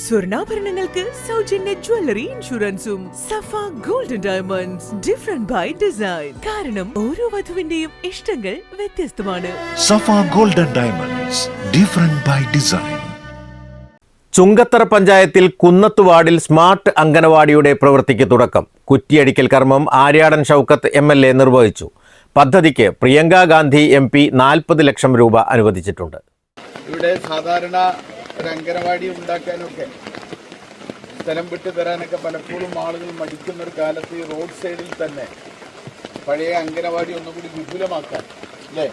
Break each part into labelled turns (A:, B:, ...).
A: സ്വർണ്ണാഭരണങ്ങൾക്ക് സൗജന്യ ജ്വല്ലറി ഇൻഷുറൻസും. Safa golden diamonds, different by design. കാരണം ഓരോ വധുവിന്റെയും ഇഷ്ടങ്ങൾ വ്യത്യസ്തമാണ്.
B: Safa golden diamonds, different by design.
C: Chungathara പഞ്ചായത്തിൽ കുന്നത്ത് വാർഡിൽ സ്മാർട്ട് അംഗനവാടിയുടെ പ്രവൃത്തിക്ക് തുടക്കം. കുറ്റിയടിക്കൽ കർമ്മം ആര്യാടൻ ഷൗക്കത്ത് MLA നിർവഹിച്ചു. പദ്ധതിക്ക് പ്രിയങ്ക ഗാന്ധി MP 40 ലക്ഷം രൂപ അനുവദിച്ചിട്ടുണ്ട്.
D: ഇവിടെ സാധാരണ ഒരു അംഗനവാടി ഉണ്ടാക്കാനൊക്കെ സ്ഥലം വിട്ടു തരാനൊക്കെ പലപ്പോഴും ആളുകൾ മടിക്കുന്ന ഒരു കാലത്ത് ഈ റോഡ് സൈഡിൽ തന്നെ പഴയ അംഗനവാടി ഒന്നുകൂടി വിപുലമാക്കാൻ അല്ലേ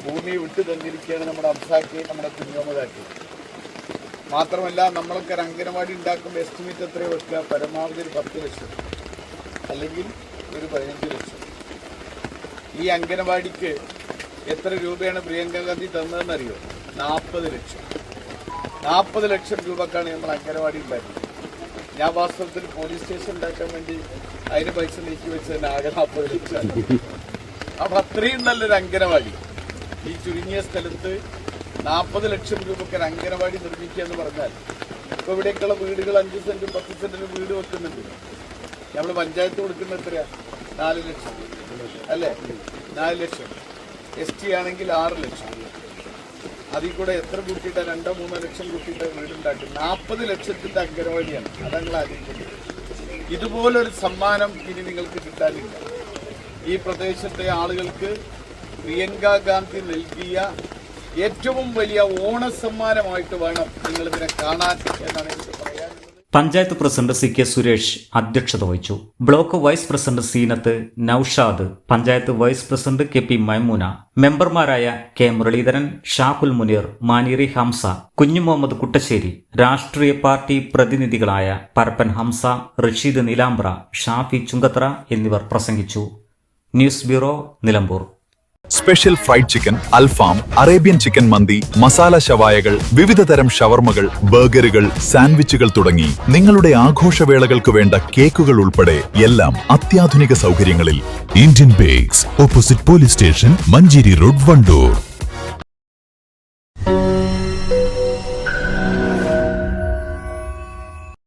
D: ഭൂമി വിട്ടു തന്നിരിക്കുകയാണ് നമ്മുടെ അബ്സാക്കി, നമ്മുടെ കുഞ്ഞോമതാക്കി. മാത്രമല്ല നമ്മളൊക്കെ ഒരു അംഗനവാടി ഉണ്ടാക്കുമ്പോൾ എസ്റ്റിമേറ്റ് എത്രയോ വെക്കുക, പരമാവധി ഒരു 10 ലക്ഷം അല്ലെങ്കിൽ ഒരു 15 ലക്ഷം. ഈ അംഗനവാടിക്ക് എത്ര രൂപയാണ് പ്രിയങ്ക ഗാന്ധി തന്നതെന്നറിയോ? 40 ലക്ഷം. 40 ലക്ഷം രൂപക്കാണ് നമ്മൾ അംഗനവാടി ഉണ്ടാക്കിയത്. ഞാൻ വാസ്തവത്തിൽ പോലീസ് സ്റ്റേഷൻ ഉണ്ടാക്കാൻ വേണ്ടി അതിന് പൈസ നീക്കി വെച്ചതിന് ആകെ 40 ലക്ഷം. അപ്പം അത്രയും നല്ലൊരു അംഗനവാടി ഈ ചുരുങ്ങിയ സ്ഥലത്ത് 40 ലക്ഷം രൂപയ്ക്ക് ഒരു അംഗനവാടി നിർമ്മിക്കുക എന്ന് പറഞ്ഞാൽ ഇപ്പോൾ ഇവിടേക്കുള്ള വീടുകൾ 5 സെന്റും 10 സെന്റിനും വീട് വെക്കുന്നുണ്ട്. നമ്മൾ പഞ്ചായത്ത് കൊടുക്കുന്ന എത്രയാ? 4 ലക്ഷം അല്ലേ? 4 ലക്ഷം. ST ആണെങ്കിൽ 6 ലക്ഷം. അതിൽ കൂടെ എത്ര കൂട്ടിയിട്ടാണ്? 2-3 ലക്ഷം കൂട്ടിയിട്ട് വീടുണ്ടാക്കി. 40 ലക്ഷത്തിൻ്റെ അംഗനവാടിയാണ്. അതങ്ങൾ ആലോചിക്കുന്നത്. ഇതുപോലൊരു സമ്മാനം ഇനി നിങ്ങൾക്ക് കിട്ടാനില്ല. ഈ പ്രദേശത്തെ ആളുകൾക്ക് പ്രിയങ്ക ഗാന്ധി നൽകിയ ഏറ്റവും വലിയ ഓണസമ്മാനമായിട്ട് വേണം നിങ്ങളിതിനെ കാണാൻ എന്നാണ് എനിക്ക് പറയാനുള്ളത്.
E: പഞ്ചായത്ത് പ്രസിഡന്റ് CK സുരേഷ് അധ്യക്ഷത വഹിച്ചു. Block vice president Seenath, Naushad, panchayat vice president KP Maimoona, മെമ്പർമാരായ K മുരളീധരൻ, ഷാഹുൽ മുനീർ, മാനീറി ഹംസ, കുഞ്ഞു മുഹമ്മദ് കുട്ടശ്ശേരി, രാഷ്ട്രീയ പാർട്ടി പ്രതിനിധികളായ പരപ്പൻ ഹംസ, റഷീദ് നീലാമ്പ്ര, ഷാഫി ചുങ്കത്തറ എന്നിവർ പ്രസംഗിച്ചു. News bureau, Nilambur.
F: Special fried chicken, അൽഫാം, അറേബ്യൻ ചിക്കൻ മന്തി, മസാല ഷവായകൾ, വിവിധ തരം ഷവർമകൾ, ബർഗറുകൾ, സാൻഡ്വിച്ചുകൾ തുടങ്ങി നിങ്ങളുടെ ആഘോഷവേളകൾക്ക് വേണ്ട കേക്കുകൾ ഉൾപ്പെടെ എല്ലാം അത്യാധുനിക സൗകര്യങ്ങളിൽ.
B: Indian bakes, opposite police station, Manjeri road, Wandoor.